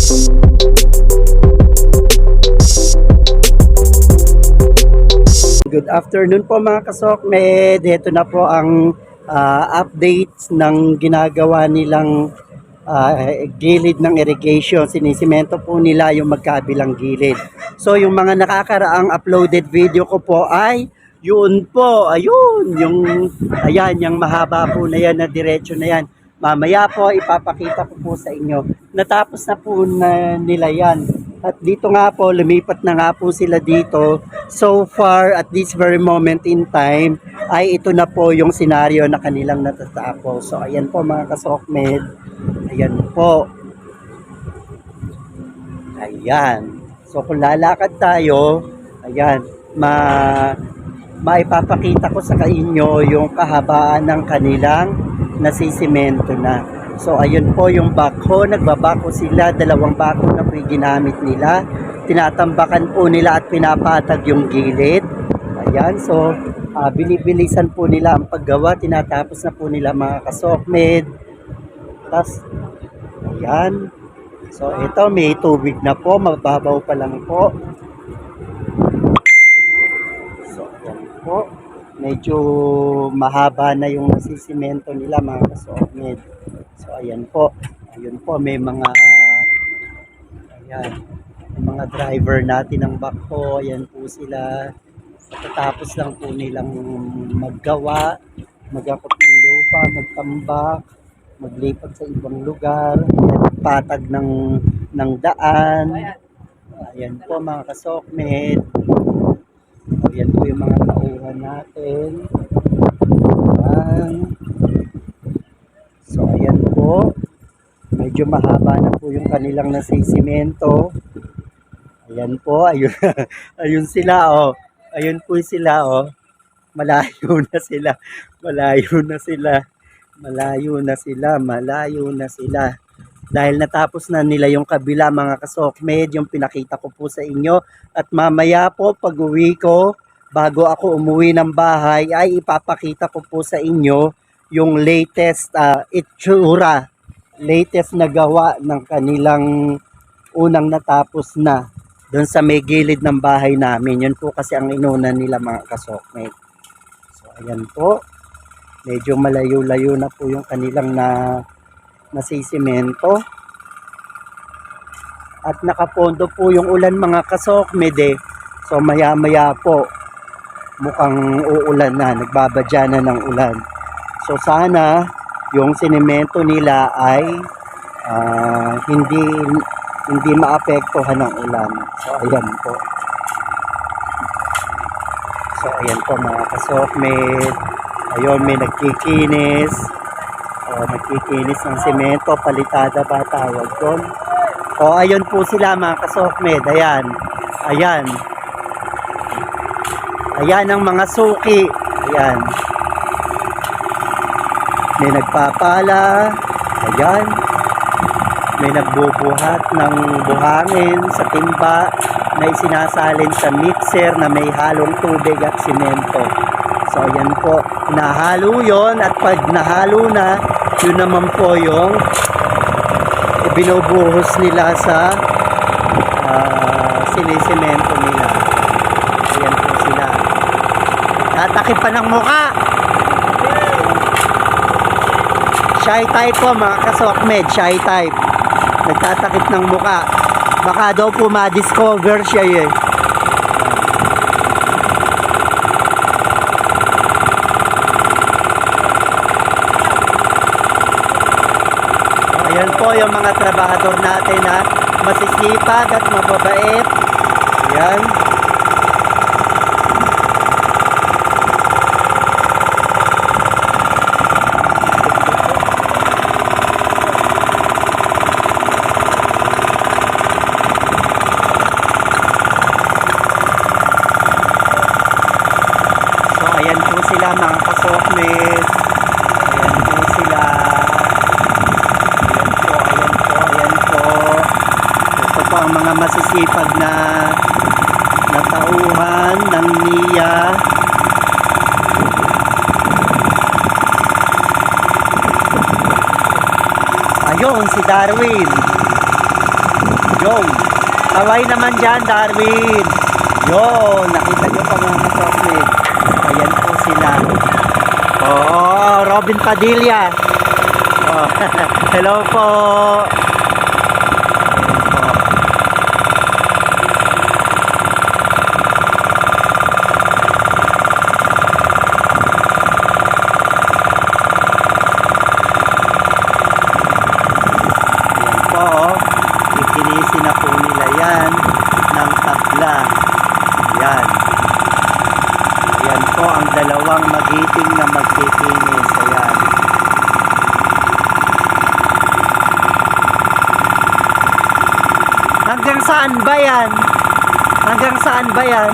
Good afternoon po mga kasokmed. Ito na po ang updates ng ginagawa nilang gilid ng irrigation. Sinisimento po nila yung magkabilang gilid. So yung mga nakakaraang uploaded video ko po ay yun po, ayun, yung mahaba po na yan, na diretso na yan. Mamaya po ipapakita ko po sa inyo. Natapos na po na nila yan. At dito nga po, lumipat na nga po sila dito. So far, at this very moment in time, ay ito na po yung senaryo na kanilang natatapos. So ayan po mga kasokmed. Ayan po. Ayan. So kung lalakad tayo, ayan, maipapakita ko sa inyo yung kahabaan ng kanilang nasisimento na. So ayun po yung backhoe, nagbabako sila, 2 backhoe na po yung ginamit nila. Tinatambakan po nila at pinapatag yung gilid. Ayan, so binibilisan po nila ang paggawa, tinatapos na po nila mga kasokmed. Tapos, ayan. So ito may tubig na po, mababaw pa lang po. So ayan po, medyo mahaba na yung nasisimento nila mga kasokmed. So ayan po, may mga mga driver natin ng backhoe, ayan po sila. Pagkatapos lang po nilang maggawa, magakot ng lupa, magtambak, maglipat sa ibang lugar, magpatag ng daan. Ayan po mga kasokmed. Ayan po yung mga tauhan natin. Ayan. So ayan po, medyo mahaba na po yung kanilang nasisimento. Ayan po, ayun, ayun sila oh. Ayun po sila oh. Malayo na sila. Malayo na sila. Malayo na sila. Malayo na sila. Dahil natapos na nila yung kabila mga kasokmed, yung pinakita ko po sa inyo. At mamaya po pag uwi ko, bago ako umuwi ng bahay, ay ipapakita ko po sa inyo yung latest itsura, latest na gawa ng kanilang unang natapos na doon sa may gilid ng bahay namin. Yun po kasi ang inuna nila mga kasokmed. So ayan po, medyo malayo-layo na po yung kanilang nasisimento. At nakapondo po yung ulan mga kasokmed eh. So maya-maya po mukhang uulan na, nagbabadya na ng ulan. So sana yung sinemento nila ay hindi maapektuhan ng ulan. So ayan po. So ayan po mga kasokmed. Ayun, may nagkikinis. Nagkikinis ng semento, palitada ba tawag doon? O ayun po sila mga kasokmed. Ayan. Ayan. Ayan ang mga suki. Ayan. May nagpapala. Ayan. May nagbubuhat ng buhangin sa timba na isinasalin sa mixer na may halong tubig at simento. So ayan po. Nahalo yon, at pag nahalo na, yun naman po yung binubuhos nila sa sinisemento nila. Ayan po sila. Tatakip pa ng mukha. Shy type po mga kasokmed, shy type. Nagtatakip ng mukha. Baka daw po ma-discover siya eh. Ayan po yung mga trabahador natin na masisipag at mababait. Ayan. So ayan po sila mga kasokmed. Ayan po sila. Ang mga masisipag na tauhan ng NIA. Ayun si Darwin. Yun. Kaway naman dyan, Darwin. Yun. Nakita nyo pa mga kasokmed. Ayan po sila. Oo, Robin Padilla. Oh, hello po. Ikinisin na po nila yan ng tabla. Yan. Ayan po ang dalawang magiting na magkikinis. Ayan. Hanggang saan ba yan? Hanggang saan ba yan?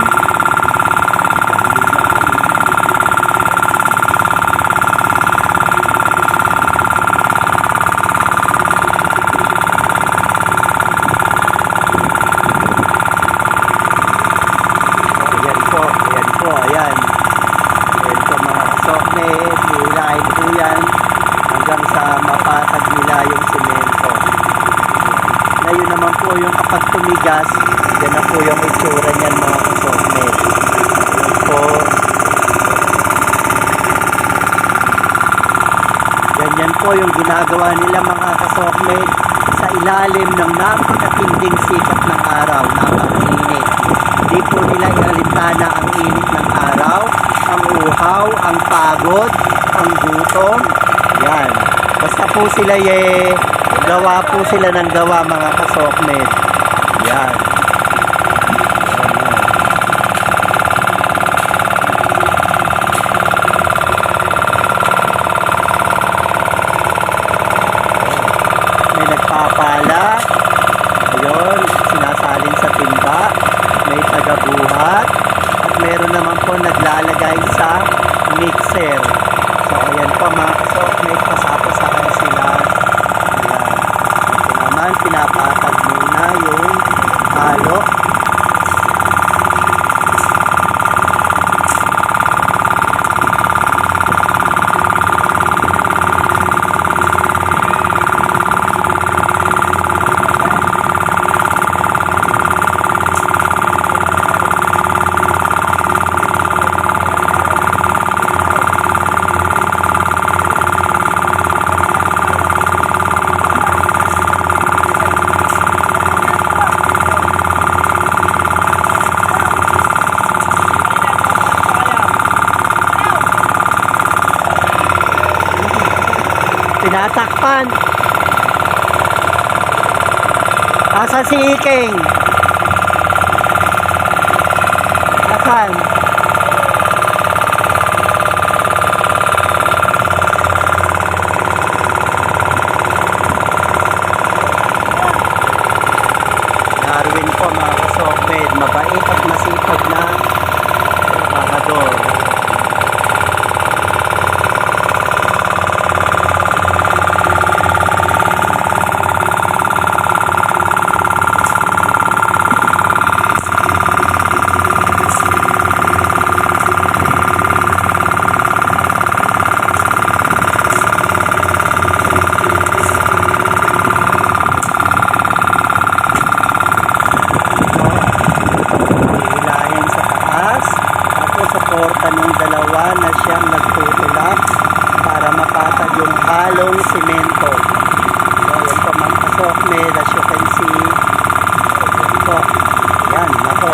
Ayan. Ayan po mga kasokmed, hihilahin po yan hanggang sa mapatag nila yung semento. Ngayon naman po yung kapag tumigas, yan na po yung itsura niyan mga kasokmed. Ayan po. Ganyan po yung ginagawa nila mga kasokmed sa ilalim ng napakatinding sikat ng araw, napakainit. Hindi po nila inalintana ang init ng araw, ang uhaw, ang pagod, ang gutom. Yan. Basta po sila gawa po sila ng gawa mga kasokmed. Yan. May nagpapala. Ayun, sinasalin sa timba. May tagabuhat at meron naman po naglalagay sa mixer. So ayan po mga kasokmed, pasapasahan sila. Ayan. Ito naman pinapatag muna yung halo. Tinatakpan. Asan si Iking? Asan? Darwin po mga kasokmed, mabait at masipag na trabahador. Suporta ng dalawa na siyang nagtutulak para mapatag yung halong simento. So, yan po mga kasokmed, as you can see. Yan po. Yan, nako.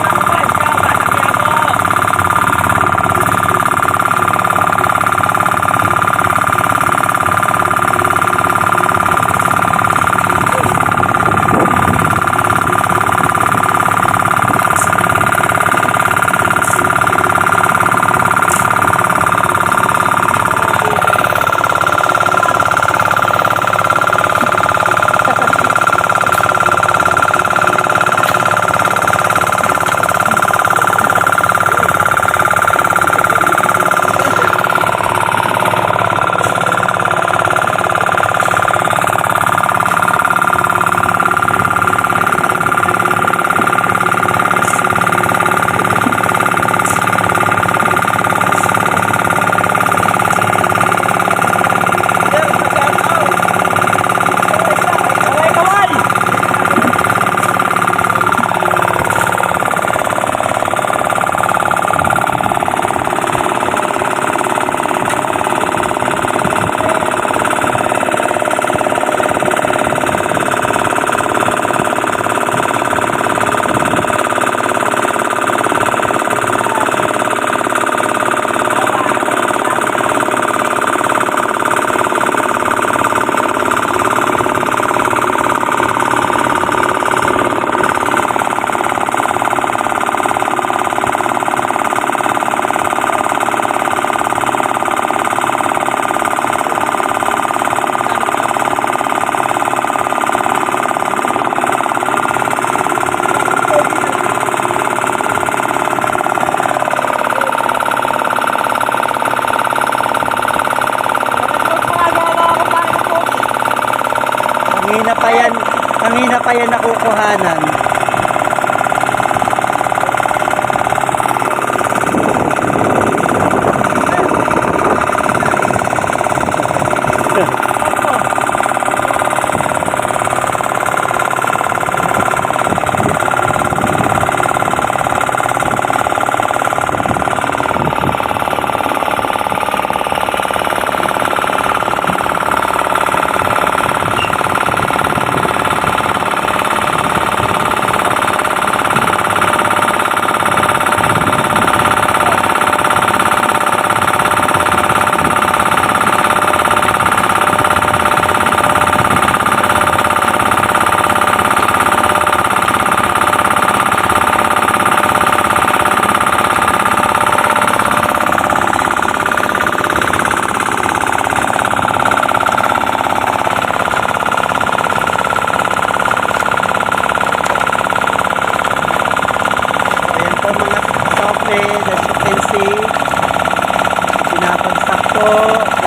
Kanina pa yan nakukuhanan.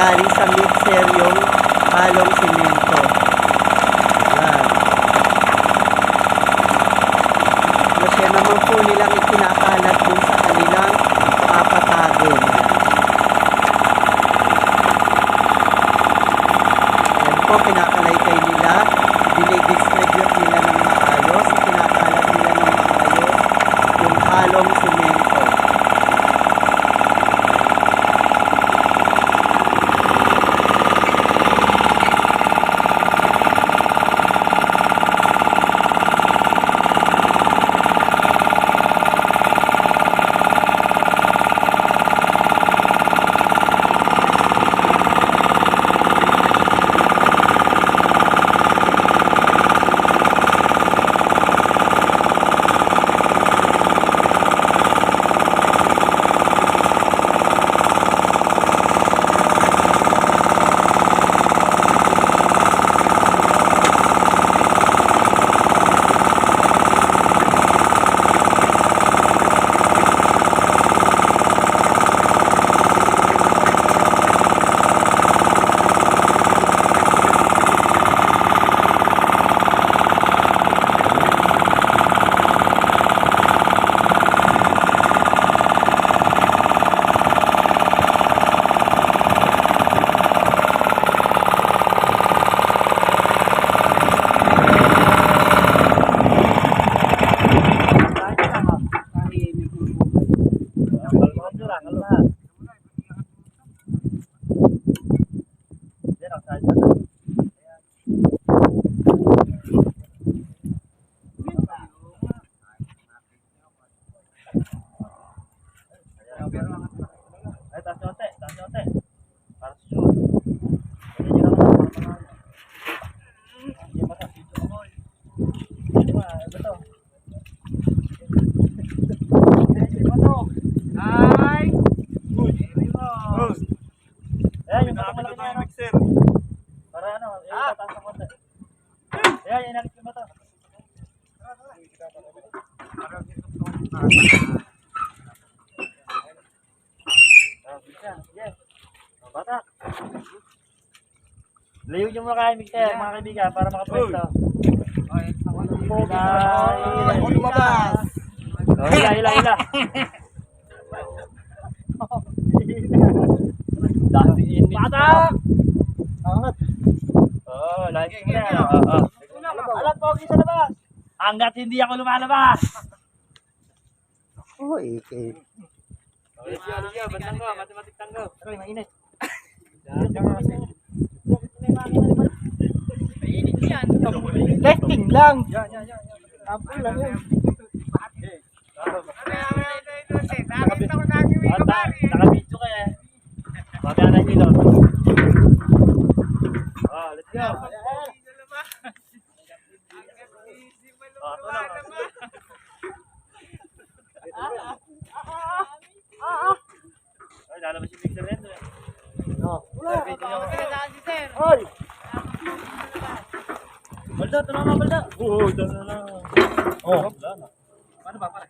Galing sa mixer yung halong simento. Ayan. Kasi naman po nilang ikinakalat dun sa kanilang papatagin. Ayan po, kinakalaykay nila. Dinidistribute nila ng maayos. Ikinakalat nila ng maayos yung halong simento. Layo nyo muna kayo, Mixer, mga kaibigan, para makapwesto. Hila. Dasi init. Patak! Angat. Oo, lagi ko na. Alam po, sa labas. Hanggat hindi ako lumalabas. Oh, okay. Liga, batanggo, matematik tanggo. Aroy, mainit. Mainit yan. Testing lang. Yan. Ampul lang yan. Nakabito ko na nakabito ka eh. Magana yung ilon. Let's go. Ay, lalabas yung mixer rin. Wala. Hoy! Balda, tulungan mo, Balda. Oo, dala na. Wala na. Paano ba, pare?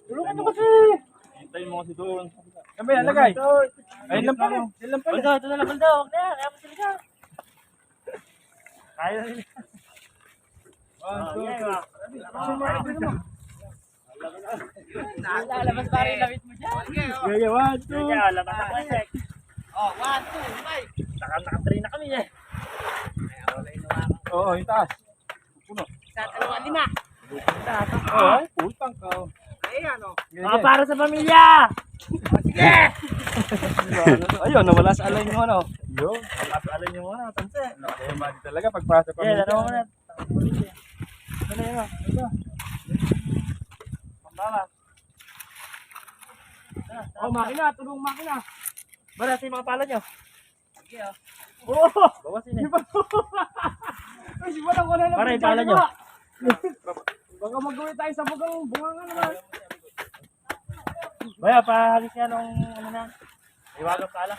Tulungan nyo kasi. Hintayin mo kasi doon. Kami, alagay. Ayun lang pala. Balda, ito na lang, Balda. Huwag na yan. Kaya mo sila. Kaya na nila. Lalabas pa rin labit mo dyan. Okay, 1, 2. Labas ako eh. Oh, 1, 2, 5. Naka-3 na kami eh. Oo, yung taas. Puno. Sa 2, 5. Oo, putang ka. Mga para sa pamilya! Sige! Ayun, nawala sa alay yung ano. Yun, nawala sa alay yung ano. Tanse. Ayun, mali talaga pagpasa pa. Yeah, laro mo na. Ano yun? Ito. Pambama. Oh, makina. Tulong makina. Bara, sa mga pala nyo. Sige, oh. Oo! Bawasin eh. Ay, wala ko na lang. Para yung pala nyo. Baka mag-uwi tayo sa bugang bunga naman. Baya, pahalis niya nung ano na. Iwagang pala.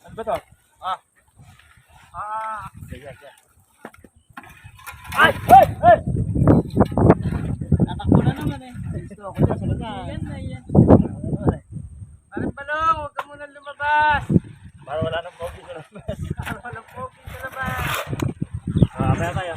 Ano ba to? Ay! Ay! Ay! Tatakbo na naman eh. Gusto ako dyan sa kanya. Yan na yan. Parang balong, huwag ka muna lumabas. Para wala nang pogi sa labas. Parang walang poking sa labas. Mamaya tayo.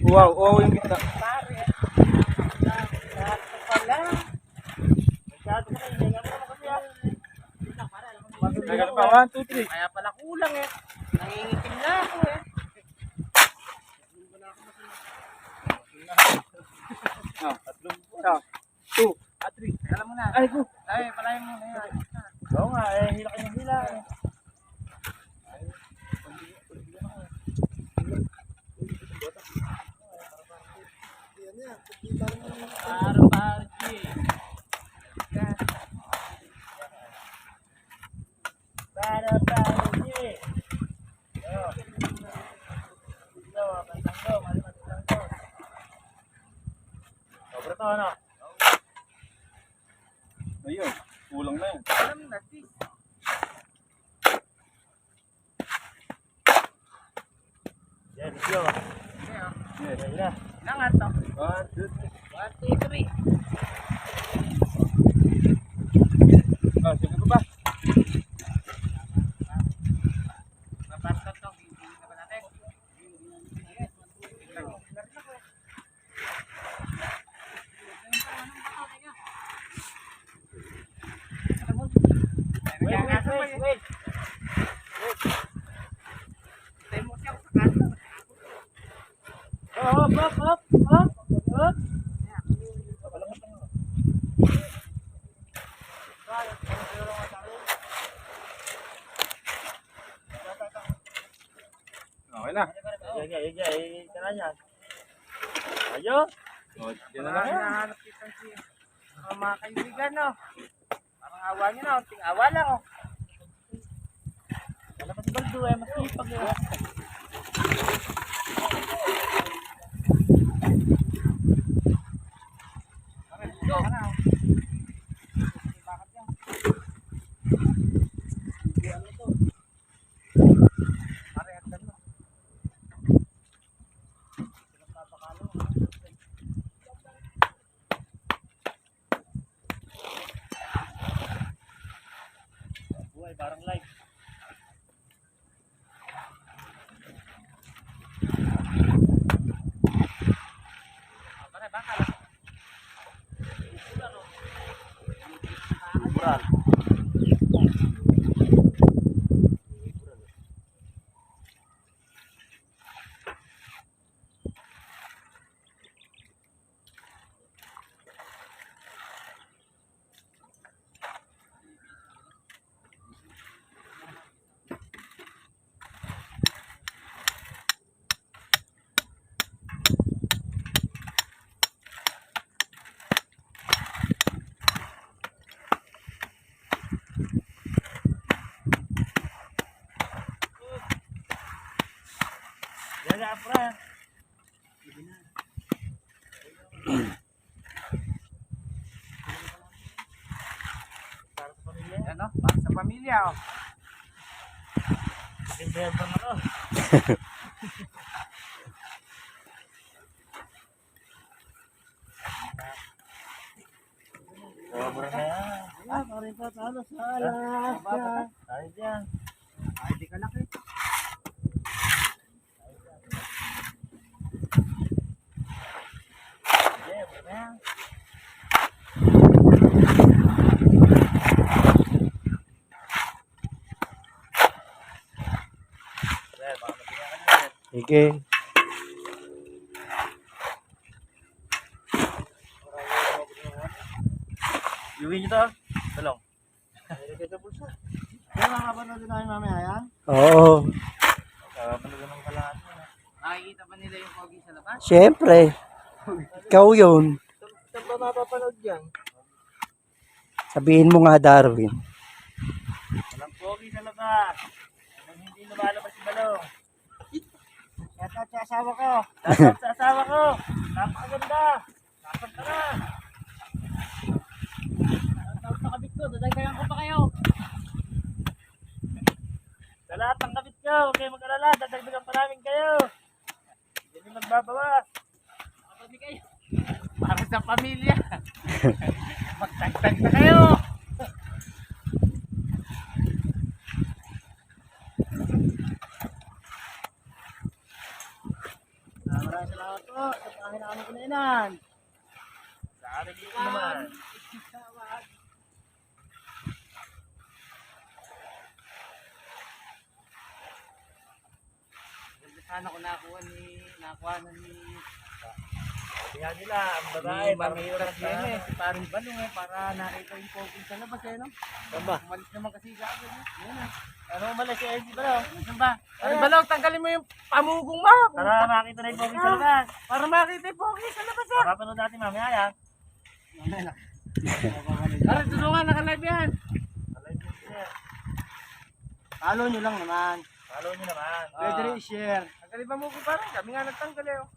Wow, wow yung gitna. Ganun pa, 1, 2, 3. Kaya pala kulang eh. Nangingitim na ako eh. Tatlong, 2, 3. Alam mo na. Ay, go. Ay, palayan mo na yan. Oo nga, hila kayo ng hila eh. Araw-araw. Sobra to, ano? Ayun, kulang na yun. Alam na, sis. Yan, ito. Sige, Yan. Langat to. 1, 2, 3. 1, 2, 3. Sige ko ba? Mapasok to. Hindi na ba natin? Wait. Tayo mo siya sa kanto. Up. Okay na. Ayo. O, yan na Parang lang. hinahanap kita si mga kaibigan, no? Parang awa nyo na, unting awa lang, oh. Wala pa si Baldo, eh, masipag, eh. Ito ka na, oh. Bakit yan? Ano to? Pare, hagdan mo. Pinagpapakalo mo. Buhay, parang live. Pare, bakal. Kural. Jaga, pre. Para sa pamilya. Ano? Para sa pamilya, oh. Simbayan pa ako. Sobra na yan. Ah, parin pa talo sa alas. Tayo dyan. Ay, di ka laki. Yeah, okay na yan. Yeah, baka mabigyan ka na. Sige. Iuwi nyo to? Talong. Kaya makapanood din namin mamaya, yan? Oo. Kapanood ng kalaan. Nakikita ba nila yung pogi sa labas? Siyempre. Ikaw yun. Saan ba mapapanood yan? Sabihin mo nga, Darwin. Walang pogi sa labas. Nang hindi lumalabas si Balong. Shoutout sa asawa ko. Dapat sa asawa ko. Napakaganda. Dapat ka na. Shoutout sa kabit ko. Dadagdagan ko pa kayo. Sa lahat ng kapit ko, huwag kayo mag-alala. Dadagdagan pa namin kayo. Hindi nyo magbabawas. Kapag kayo. Para sa pamilya. Magtagtag na kayo. Maraming salamat po sa pahin namin kinainan. Sa amin dito naman. Ganda sana ko nakuha na ni Sabihan nila, ang babae, parang Mamihirap hirap yan na. eh. Si Paring Balong eh, para nakita yung pogi sa labas eh, no? Saan ba? Umalis naman kasi gagawin eh. Yan eh. Ano umalis si LG Balong? Saan ba? Paring Balong, tanggalin mo yung pamugong mo! Para makita na yung pogi sa labas. Para makita yung pogi sa labas ah! Papanood natin mamaya yan. Tara, tulungan, naka-live yan! Alay din siya. Follow nyo lang naman. Follow nyo naman. Pwede rin i-share. Tanggalin pa mo ko parang kami nga nagtanggal eh. oh.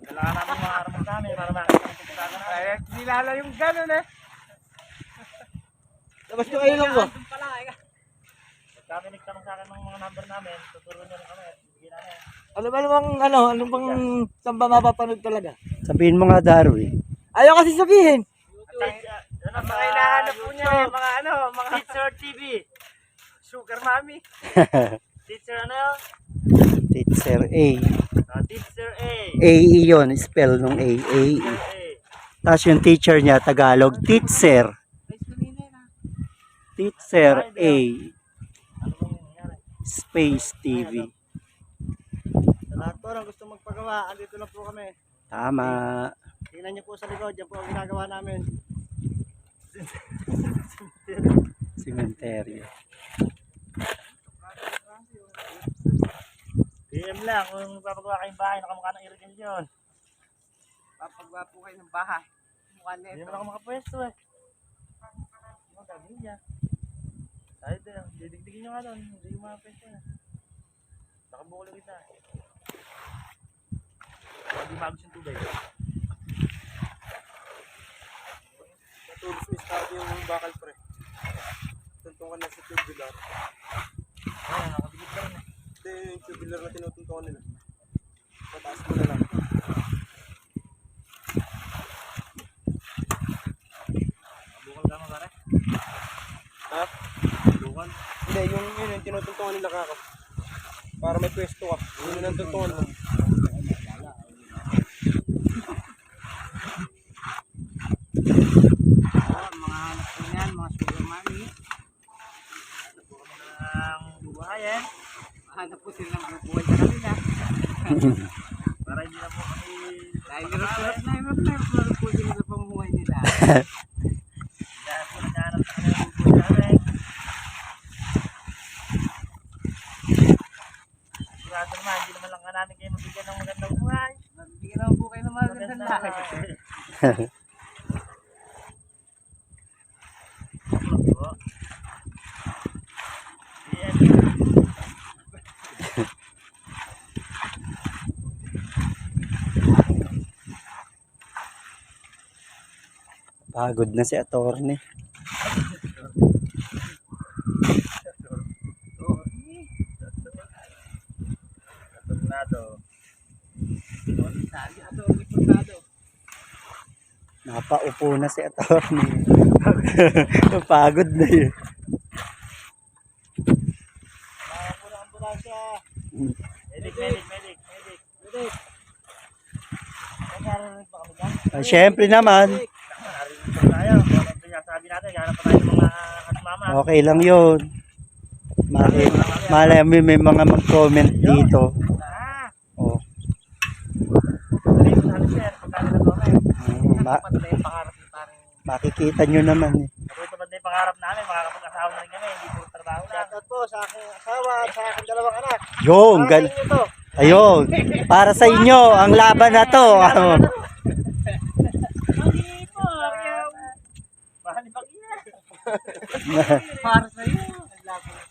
Kailangan namin mga aramas namin para makita ng pagkakaga namin. Kaya nilala yung gano'n eh. Labas nyo kayo lang ko. Pag kami nagtanong sa akin ng mga number namin, tuturo nyo lang kami. Bigyan namin. Ano bang saan ba mapapanood talaga? Sabihin mo nga, Darwin. Ayaw kasi sabihin. Ang Mga hinahanap po niya eh, mga Teacher TV. sugar mommy. Teacher ano yun? Teacher A. Teacher A. A-E yun. Spell nung A. A-E. Teacher A. Tapos yung teacher niya, Tagalog. Teacher. Teacher A. Ano bang nangyari? Space TV. Sa lahat po ng gusto magpagawa, andito na po kami. Tama. Tingnan niyo po sa likod, yan po ang ginagawa namin. Cementerio. DM lang kung papagawa kayong bahay na kamukha ng irrigation. Papagawa po kayo ng bahay. Mukha na Hindi ito. naman ako makapwesto eh. Ano gagawin niya? Kahit didigdigin nyo nga doon, hindi yung makapwesto na. Nakabukulo kita. Hindi magos yung tubig. Natulog sa estado yung bakal pre. Tuntungan na sa tubular. Ayun, nakabigit ka rin eh. Ito yung tubular na tinutuntungan nila. Pataas mo na lang. Bukal ka mo pare? Ha? Bukal? Hindi, yung tinutuntungan nila kako. Para may pwesto ka. Yun ang tuntungan mo. Mga anak ko yan, mga sugar mommy. Ang bubuhayin. Hanap po sila ng buhay sa kanila. Para hindi na po kami... Dahil hirap po sila sa pamumuhay nila. Dahil po naghahanap na kami ng bubuhay namin. Sigurado naman, hindi naman lang ka namin kayo mabigyan ng magandang buhay. Bigyan naman po kayo ng mga gandang lahat. Po. Yan. Pagod na si attorney. Tornado. Napaupo na si attorney. Pagod na yun. Ambulansya. Medic. Nagkakaroon pa kami dyan? Syempre naman. Narinig pa tayo. Kung ano yung sabi natin, gano'n pa tayo ng mga kasmama. Okay lang yun. Malay mo may mga mag-comment dito. Oh. Sabi mo sabi sir, pagkano na kami. Ma- Dapat na yung pangarap ni parang. makikita nyo naman eh. Natutupad na yung pangarap namin, makakapag-asawa na rin kami, hindi puro trabaho na. Shoutout po sa aking asawa at sa aking dalawang anak. Yun, Para sa inyo to. ayun. Para sa inyo, ang laban na to. Ano? Hindi po, mahal ni Pagina. Para sa iyo. Ang laban na.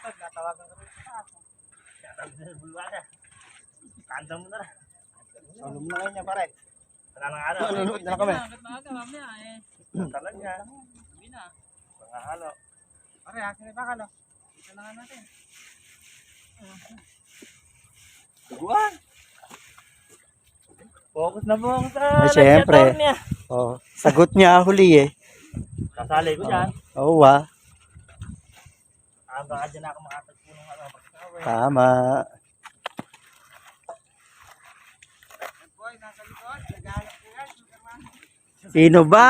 Natawagan ko rin sa taas. Natawagan sa bulwada. Tanda mo na. Salom na ngayon niya pare. Wala nang araw. Nanonood na kami. Talaga. Mga halo. Pare, akin na bakal oh. Ito na nga natin. Buwan. Focus na focus sa Siyempre. nagtator niya. Oh, sagot niya huli eh. Sasali ko dyan. Oo ah. Baka dyan ako makatagpo ng ano. Pagkawin. Tama. Boy, nasa likod. Naghahanap ko yan. Sino ba?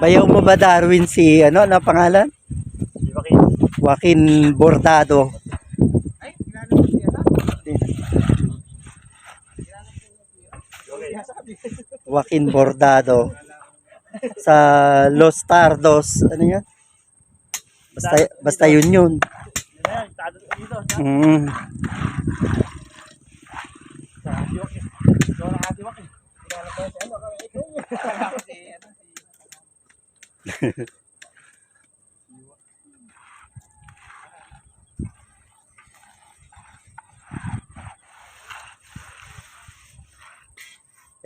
Bayaw mo ba Darwin si ano na pangalan? Di ba kayo? Joaquin Bordado. Ay, kilala mo siya na? Joaquin Bordado. Sa Los Tardos, ano yan? Basta yun yun. Yun na yan. Tado dito. Mm. Sa Atiwak eh. Ikaw ng Atiwak eh. Kilala ko si ano. Kilala ko si ano.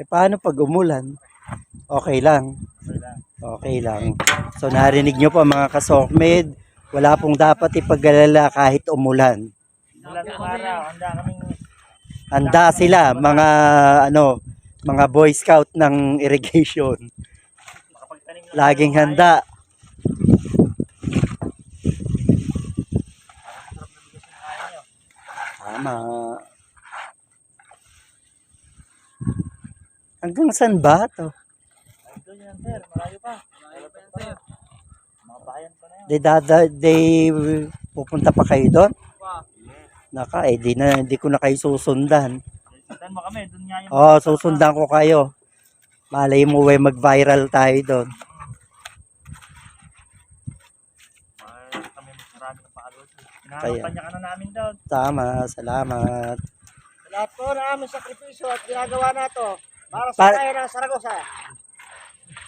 Paano pag umulan? Okay lang. Wala. Okay lang. So narinig nyo po mga kasokmed, wala pong dapat ipag-alala kahit umulan. Wala ng araw. Handa kaming Handa sila mga ano, mga Boy Scout ng irrigation. makapagtanim ng Laging handa. Tama. Hanggang saan ba to? Ito yan sir. Malayo pa. Malayo pa yan sir. Mga bayan pa na yan. Pupunta pa kayo doon? Wow. Naka, di ko na kayo susundan. Sundan mo kami. Doon nga yung Oo, susundan ko kayo. Malay mo, mag-viral tayo doon. kami marami ng followers. Kaya. Kinakampanya ka na namin doon. Tama, salamat. Sa lahat po na aming sakripisyo at ginagawa na to para sa Para- kaya ng Saragosa.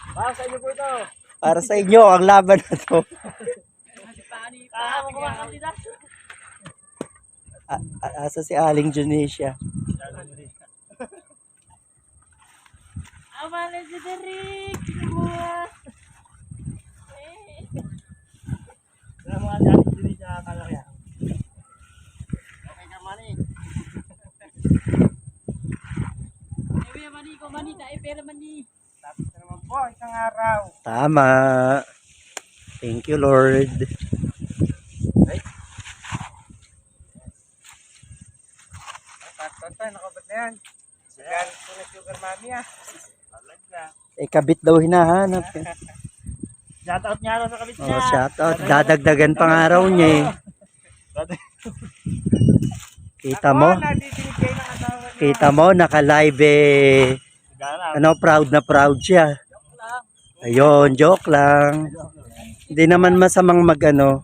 Para sa inyo po ito. Para sa inyo, ang laban na to. Mo kumakandida. Asa si Aling Junesia. Ama na si Derek. Wala mga dati diri sa kalaya. Okay ka man eh. Tapos na naman po, isang araw. Tama. Thank you, Lord. Tatay, nakabot na yan. Galit po na sugar mami ah. Talaga. Kabit daw hinahanap. Shoutout niya raw sa kabit niya. Oh, shoutout. Dadagdagan pang araw niya eh. Kita mo? Nadidinig kayo ng asawa niyo. Kita mo, naka-live eh. Gana. Ano, proud na proud siya. Ayun, joke lang. Hindi naman masamang mag-ano.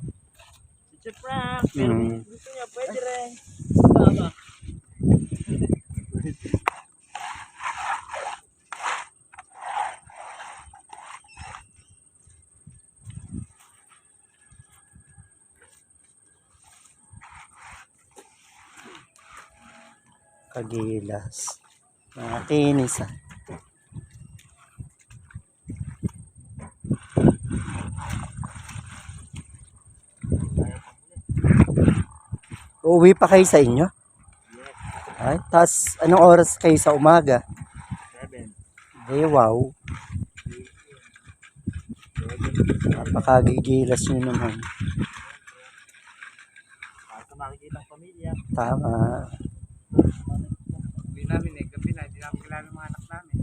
Si Frank. Pero Mm. gusto niya, pwede rin. Kagilas. Nakinis ah. Uuwi pa kayo sa inyo? Ay, tas anong oras kayo sa umaga? 7. Eh, wow. Napakagigilas nyo naman. Para sa makikita ng pamilya. Tama. Hindi namin eh, gabi na, hindi namin kilala mga anak namin.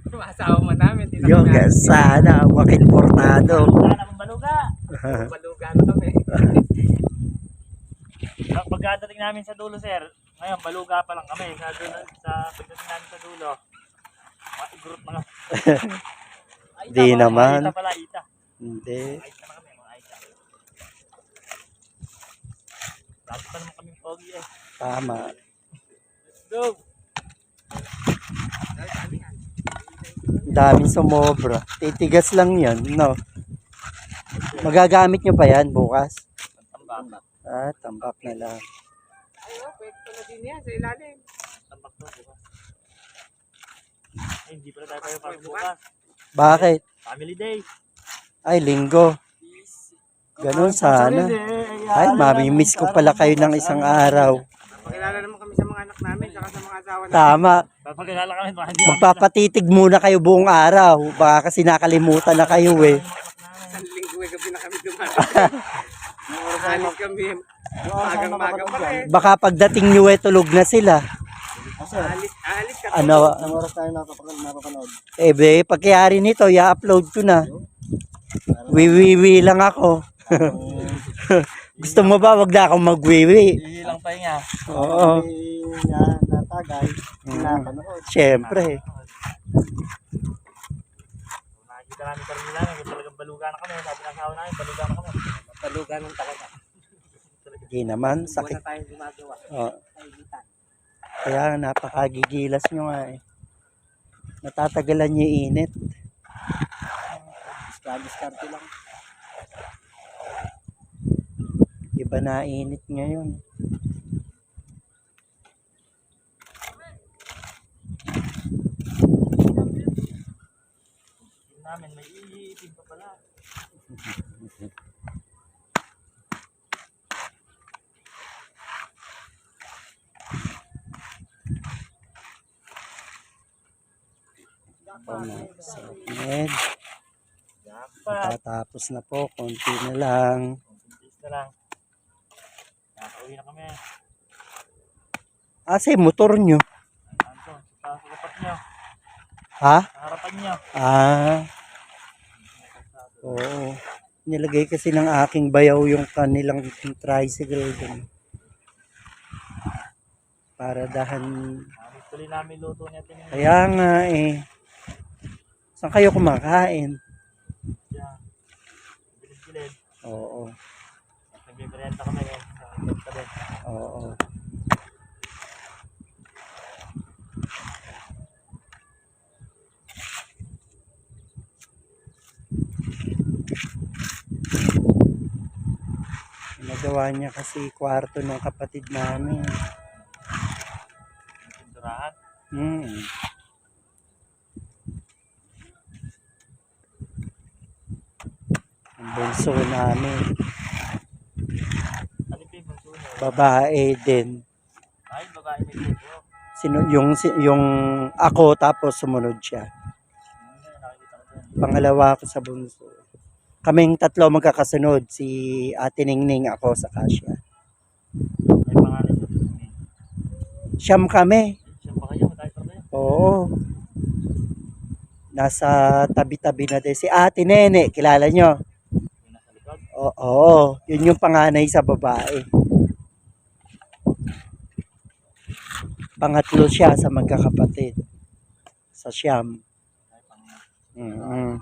Mga asawa mo namin, hindi Yung namin sana, wakil portado. Wala namang baluga. baluga na kami. Pagkadating namin sa dulo, sir, ngayon baluga pa lang kami. Sa pagdating namin sa dulo, maigrot na nga. Di naman. Aita pala, aita. Hindi. Aita na kami, mga aita. Lagi pa naman kami pogi eh. Tama. Let's go! Daming sumobra. Titigas lang yan, no? Magagamit nyo pa yan bukas? Tambak. Ah, tambak na lang. Ayo, pwede pala din yan sa ilalim. Tambak to, bukas. Ay, hindi pala tayo pasok bukas. Bakit? Family day. Ay, linggo. Ganun sana. Ay, mamimiss ko pala kayo ng isang araw. Pakilala naman kami sa mga anak namin, saka sa mga asawa namin. Tama. Papagkakala kami, baka hindi Magpapatitig muna kayo buong araw. Baka kasi nakalimutan na kayo eh. Isang linggo eh, gabi na kami dumarating. Alis kami, magang-magang pa rin. Baka pagdating nyo eh, tulog na sila. Alis ka. Ano? Anong oras tayo napapanood? Eh, be, pagkayari nito, i-upload ko na. Wiwiwi lang ako. Gusto mo ba, wag na akong magwiwi? Ilang pahinga. Oo. Natagay. Siyempre. Nakikita namin sa nila, kung talagang baluga na kami. Sabi ng asawa namin, baluga na kami. Baluga ng talaga. Hindi naman, Buwan sakit. na tayong gumagawa. Oo. Kaya napakagigilas nyo nga eh. Natatagalan nyo yung init. Diskarte lang. Iba na init ngayon. Tingnan namin, may iitin pa pala. Med, Dapat. tatapos na po. Konti na lang. Kontis na lang. Nakauwi na kami. Asa yung motor nyo? Ano to? Sa harapan nyo. Ha? Sa harapan nyo. Ah. Oo. Nilagay kasi ng aking bayaw yung kanilang tricycle dun. Para dahan. Tuloy namin luto niya. Kaya nga eh. Saan kayo kumakain? Yan. Gilid-gilid. Oo. Nagbibrenta kami ngayon sa tabi. Oo. Nagawa niya kasi kwarto ng kapatid namin. Pinturahan. Ang bunso namin. Alipin mo suno. Babae din. Ay, babae may suno. Yung ako tapos sumunod siya. Nakikita ko dyan. Pangalawa ako sa bunso. Kaming tatlo magkakasunod. Si Ate Ningning, ako sa Kasya. May pangalan siya. Siyam kami. Siya pa kayo, matay pa kayo. Oo. Nasa tabi-tabi na din. Si Ate Nene, kilala nyo? Yung nasa likod. Oo. Yun yung panganay sa babae. Pangatlo siya sa magkakapatid. Sa siyam. Ay, pangalan. Mm.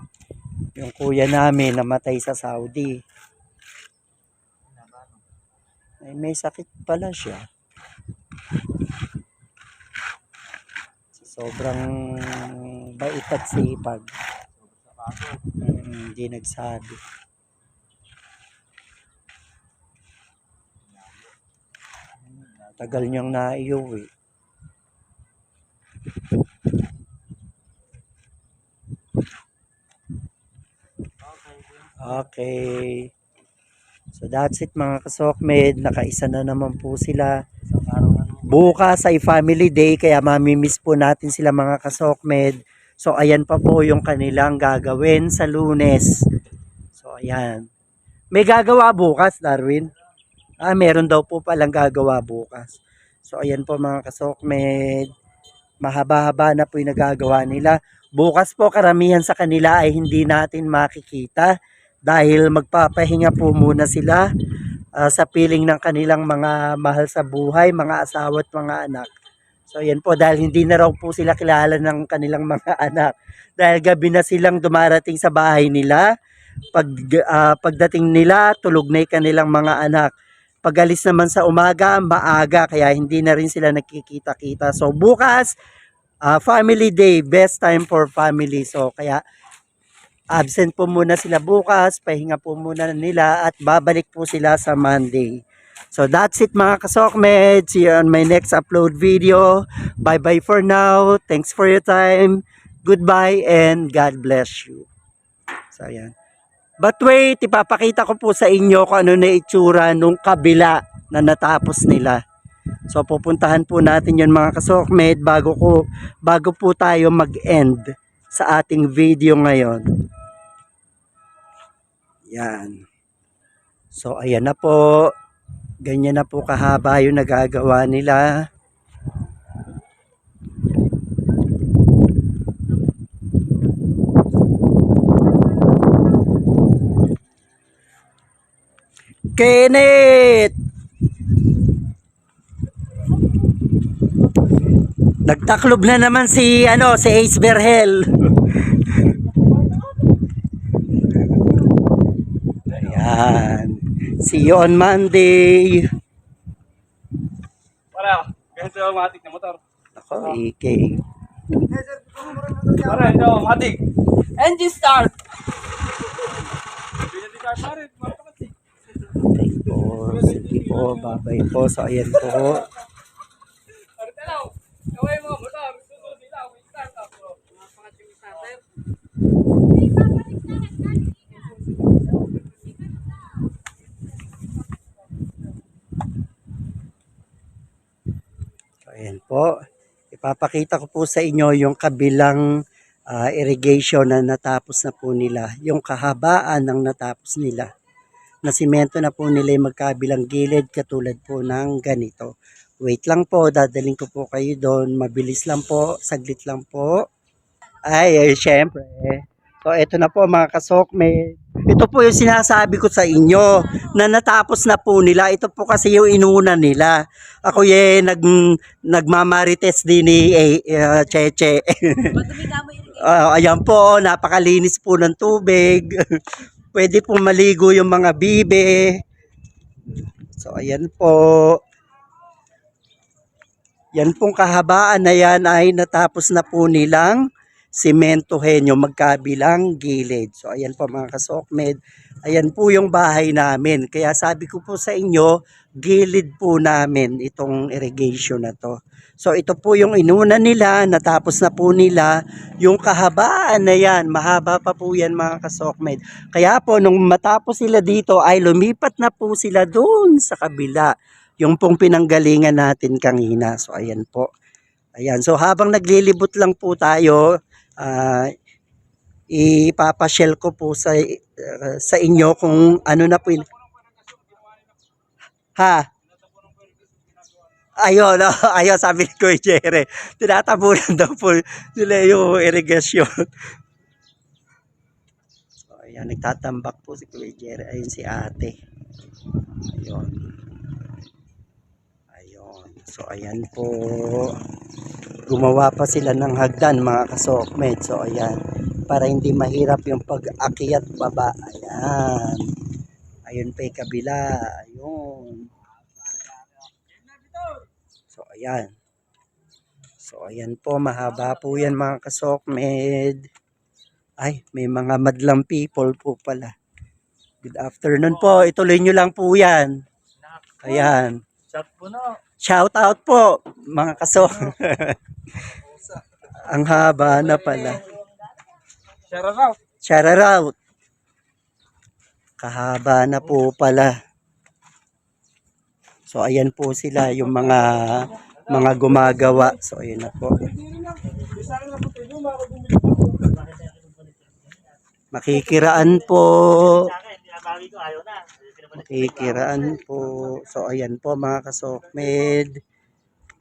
Yung kuya namin namatay sa Saudi. Ay, may sakit pala siya. Sobrang bait at sipag. Hindi nagsabi. Tagal niyang naiuwi. Okay. So that's it mga kasokmed. Nakaisa na naman po sila. Bukas ay family day kaya mamimiss po natin sila mga kasokmed. So ayan pa po yung kanilang gagawin sa Lunes. So ayan. May gagawa bukas, Darwin? Meron daw po palang gagawa bukas. So ayan po mga kasokmed. Mahaba-haba na po yung nagagawa nila. Bukas po karamihan sa kanila ay hindi natin makikita dahil magpapahinga po muna sila sa piling ng kanilang mga mahal sa buhay, mga asawa at mga anak. So yan po dahil hindi na raw po sila kilala ng kanilang mga anak. Dahil gabi na silang dumarating sa bahay nila. Pagdating nila, tulog na yung kanilang mga anak. Pag-alis naman sa umaga, maaga kaya hindi na rin sila nakikita-kita. So bukas, family day, best time for family. So kaya absent po muna sila bukas, pahinga po muna nila at babalik po sila sa Monday. So that's it mga kasokmed. See you on my next upload video. Bye bye for now. Thanks for your time. Goodbye and God bless you. So ayan. But wait, ipapakita ko po sa inyo kung ano na itsura nung kabila na natapos nila. So pupuntahan po natin yun mga kasokmed bago po tayo mag-end sa ating video ngayon. Yan. So ayan na po. Ganyan na po kahaba yung nagagawa nila. Kenneth! Nagtaklob na naman si Ace Berhel. Ayan. See you on Monday. Para, ganito yung matik na motor. Ako, EK. Para, ito, matik. Engine start! Okay po. Sige po. Bye-bye po. So, ayan po. Gawin mo, motor. Susunod nila. Start up, bro. Mga pangating starter. Ayan po. Ipapakita ko po sa inyo yung kabilang irrigation na natapos na po nila. Yung kahabaan ng natapos nila. Na simento na po nila yung magkabilang gilid katulad po ng ganito. Wait lang po, dadaling ko po kayo doon. Mabilis lang po, saglit lang po. Ay, syempre. So, ito na po mga kasokmed. Ito po yung sinasabi ko sa inyo na natapos na po nila. Ito po kasi yung inuna nila. Ako nagmamarites din ni Cheche. Ayan po, napakalinis po ng tubig. Pwede pong maligo yung mga bibe. So, ayan po. Yan pong kahabaan na yan ay natapos na po nilang sementohin yung magkabilang gilid. So, ayan po mga kasokmed. Ayan po yung bahay namin. Kaya sabi ko po sa inyo, gilid po namin itong irrigation na to. So, ito po yung inuna nila, natapos na po nila yung kahabaan na yan. Mahaba pa po yan mga kasokmed. Kaya po, nung matapos sila dito, ay lumipat na po sila doon sa kabila. Yung pong pinanggalingan natin kanina. So, ayan po. Ayan. So, habang naglilibot lang po tayo, ipapasyel ko po sa inyo kung ano na po yun. Ha? Ayun, ayun, sabi ni Kuya Jerry. Tinatabunan daw po nila yung irrigation. So, ayan, nagtatambak po si Kuya Jerry. Ayun si ate. Ayun. Ayun. So, ayan po. Gumawa pa sila ng hagdan, mga kasokmed. So, ayan. Para hindi mahirap yung pag-akyat baba. Ayan. Ayun pa yung kabila. Ayun. So, ayan. So, ayan po. Mahaba po yan, mga kasokmed. Ay, may mga madlang people po pala. Good afternoon po. Ituloy nyo lang po yan. Ayan. Chat po na. Shout out po, mga kaso. Ang haba na pala. Shout out. Kahaba na po pala. So ayan po sila yung mga gumagawa. So ayan na po. Makikiraan po. Makikiraan po. So ayan po mga kasokmed.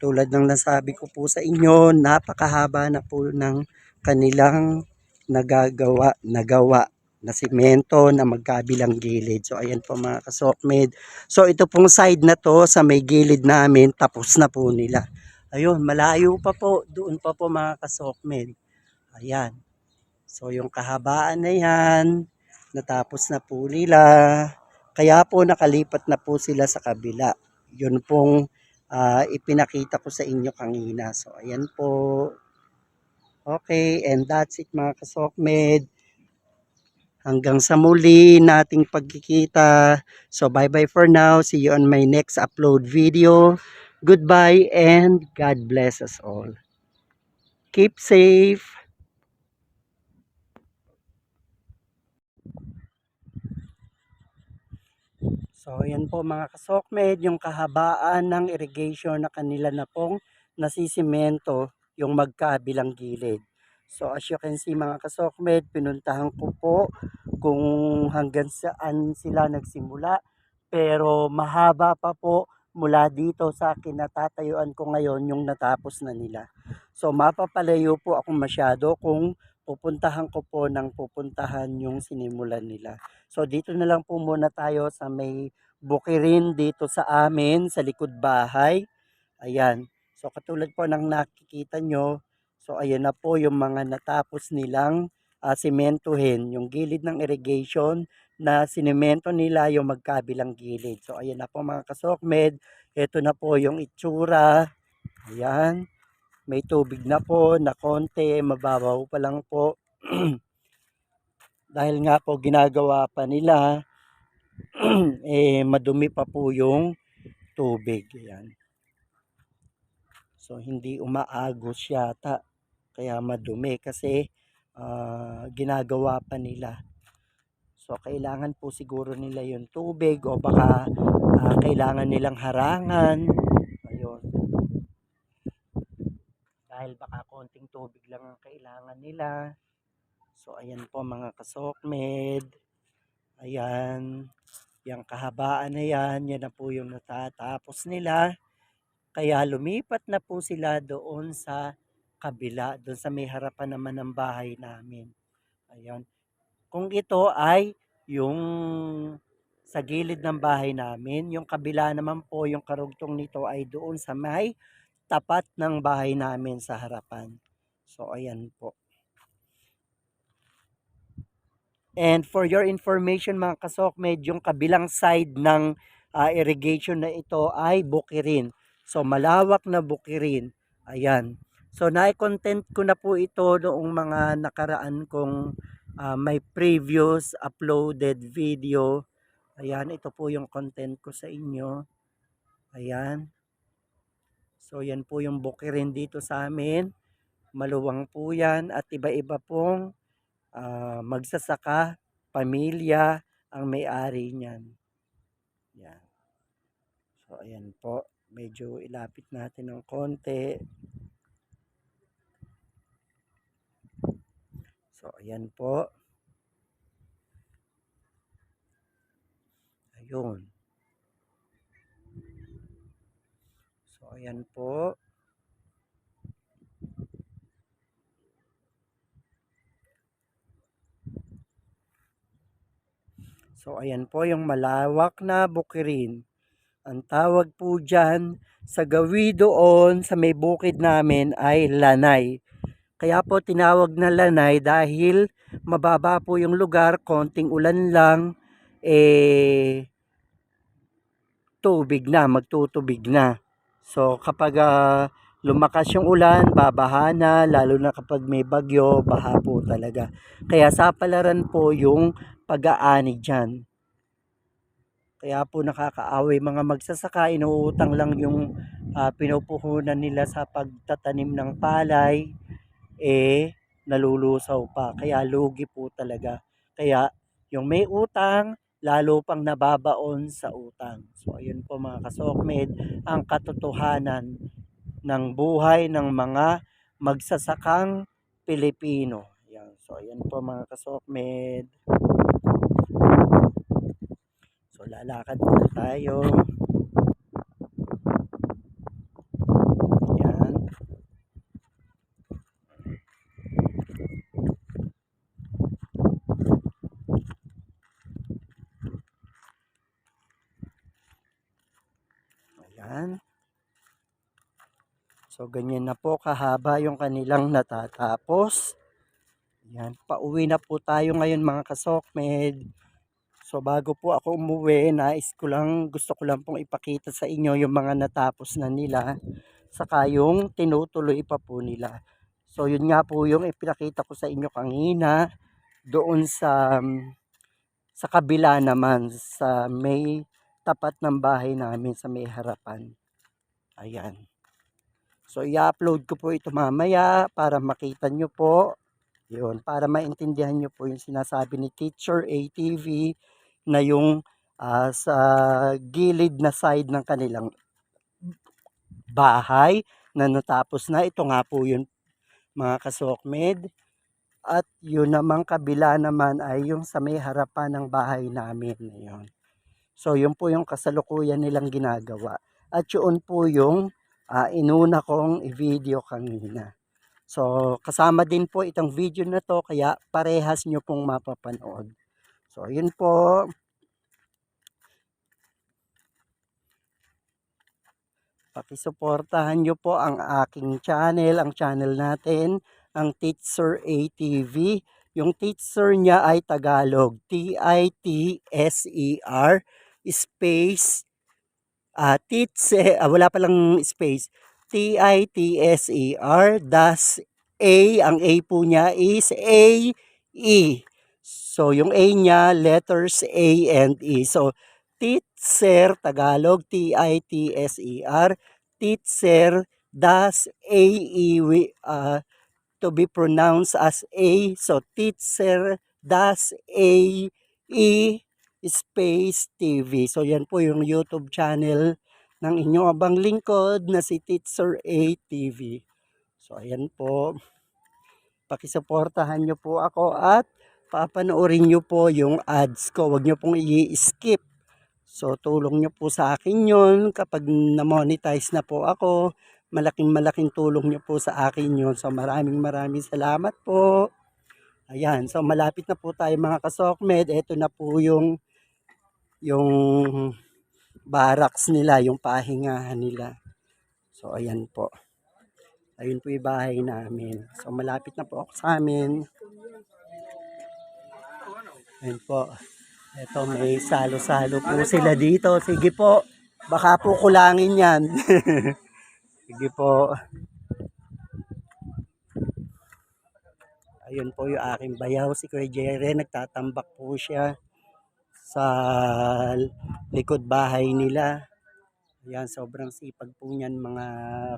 Tulad ng nasabi ko po sa inyo, napakahaba na po ng kanilang nagawa na simento na magkabilang gilid. So ayan po mga kasokmed. So ito pong side na to sa may gilid namin, tapos na po nila. Ayun, malayo pa po, doon pa po mga kasokmed. Ayan. So yung kahabaan na yan, natapos na po nila. Kaya po nakalipat na po sila sa kabila. Yun pong ipinakita ko sa inyo kanina. So ayan po. Okay, and that's it mga kasokmed. Hanggang sa muli nating pagkikita. So bye-bye for now. See you on my next upload video. Goodbye and God bless us all. Keep safe. So yan po mga kasokmed, yung kahabaan ng irrigation na kanila na pong nasisimento yung magkabilang gilid. So as you can see mga kasokmed, pinuntahan ko po kung hanggang saan sila nagsimula. Pero mahaba pa po mula dito sa kinatatayuan ko ngayon yung natapos na nila. So mapapalayo po ako masyado kung pupuntahan ko po ng pupuntahan yung sinimulan nila. So dito na lang po muna tayo sa may bukirin dito sa amin sa likod bahay. Ayan. So katulad po ng nakikita nyo, so ayan na po yung mga natapos nilang simentohin, yung gilid ng irrigation na sinemento nila yung magkabilang gilid. So ayan na po mga kasokmed, ito na po yung itsura. Ayan, may tubig na po na konti, mababaw pa lang po. Dahil nga po ginagawa pa nila, madumi pa po yung tubig. Ayan. So hindi umaagos yata, kaya madumi kasi ginagawa pa nila. So kailangan po siguro nila yung tubig o baka kailangan nilang harangan. Ayun. Dahil baka konting tubig lang ang kailangan nila. So ayan po mga kasokmed. Ayan. Yung kahabaan na yan na po yung natatapos nila. Kaya lumipat na po sila doon sa kabila, doon sa may harapan naman ng bahay namin. Ayan. Kung ito ay yung sa gilid ng bahay namin, yung kabila naman po, yung karugtong nito ay doon sa may tapat ng bahay namin sa harapan. So ayan po. And for your information mga kasokmed, yung kabilang side ng irrigation na ito ay bukirin. So malawak na bukirin. Ayan. So na-content ko na po ito noong mga nakaraan kong may previous uploaded video. Ayan, ito po yung content ko sa inyo. Ayan. So yan po yung bukirin dito sa amin. Maluwang po yan at iba-iba pong magsasaka, pamilya ang may-ari niyan. Yan. So ayan po, medyo ilapit natin ng konti. So ayan po. Ayun. So ayan po. So ayan po yung malawak na bukirin. Ang tawag po dyan sa gawi doon sa may bukid namin ay lanay. Kaya po tinawag na lanay dahil mababa po yung lugar, konting ulan lang, tubig na, magtutubig na. So kapag lumakas yung ulan, babaha na, lalo na kapag may bagyo, baha po talaga. Kaya sapalaran po yung pag-aani dyan. Kaya po nakakaaway mga magsasaka, inuutang lang yung pinupuhunan nila sa pagtatanim ng palay, nalulusaw pa. Kaya lugi po talaga. Kaya yung may utang, lalo pang nababaon sa utang. So ayun po mga kasokmed, ang katotohanan ng buhay ng mga magsasakang Pilipino. Yan. So ayan po mga kasokmed. So lalakad po tayo. Yan. Ayan. So ganyan na po kahaba yung kanilang natatapos. Yan, pauwi na po tayo ngayon mga kasokmed. So bago po ako umuwi, gusto ko lang pong ipakita sa inyo yung mga natapos na nila, saka yung tinutuloy pa po nila. So yun nga po yung ipinakita ko sa inyo kanina, doon sa kabila naman, sa may tapat ng bahay namin, sa may harapan. Ayan. So i-upload ko po ito mamaya para makita nyo po. Yun, para maintindihan nyo po yung sinasabi ni Teacher ATV na yung sa gilid na side ng kanilang bahay na natapos na. Ito nga po yun mga kasokmed. At yun namang kabila naman ay yung sa may harapan ng bahay namin. Yun. So yun po yung kasalukuyan nilang ginagawa. At yun po yung inuna kong i-video kanina. So, kasama din po itong video na to, kaya parehas nyo pong mapapanood. So, yun po. Pakisuportahan nyo po ang aking channel, ang channel natin, ang Teacher ATV. Yung Teacher niya ay Tagalog, T-I-T-S-E-R, space, wala palang space, T-I-T-S-E-R, das A, ang A po niya is A-E. So, yung A niya, letters A and E. So, Titser, Tagalog, T-I-T-S-E-R, Titser, das A-E, to be pronounced as A. So, Titser, das A-E, space TV. So, yan po yung YouTube channel ng inyong abang lingkod na si Teacher ATV. So, ayan po. Pakisuportahan nyo po ako at papanoorin nyo po yung ads ko. Huwag nyo pong i-skip. So, tulong nyo po sa akin yun. Kapag na-monetize na po ako, malaking tulong nyo po sa akin yun. So, maraming salamat po. Ayan. So, malapit na po tayo mga kasokmed. Ito na po yung barracks nila, yung pahingahan nila. So, ayan po. Ayun po yung bahay namin. So, malapit na po ako sa amin. Ayun po. Ito, may salo-salo po sila dito. Sige po. Baka po kulangin yan. Sige po. Ayun po yung aking bayaw. Si Kuya Jerry, nagtatambak po siya sa likod bahay nila. Ayan, sobrang sipag po niyan mga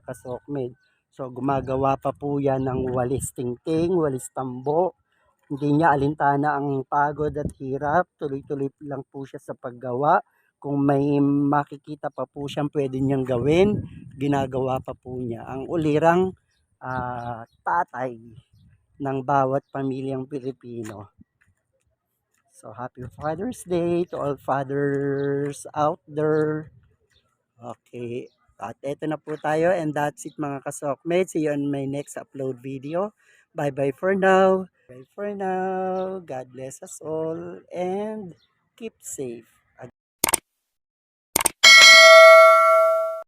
kasokmed. So, gumagawa pa po yan ng walis tingting, walis tambo. Hindi niya alintana ang pagod at hirap. Tuloy-tuloy lang po siya sa paggawa. Kung may makikita pa po siyang pwede niyang gawin, ginagawa pa po niya. Ang ulirang tatay ng bawat pamilyang Pilipino. So, happy Father's Day to all fathers out there. Okay. At eto na po tayo, and that's it mga kasokmed. See you on my next upload video. Bye-bye for now. Bye for now. God bless us all and keep safe.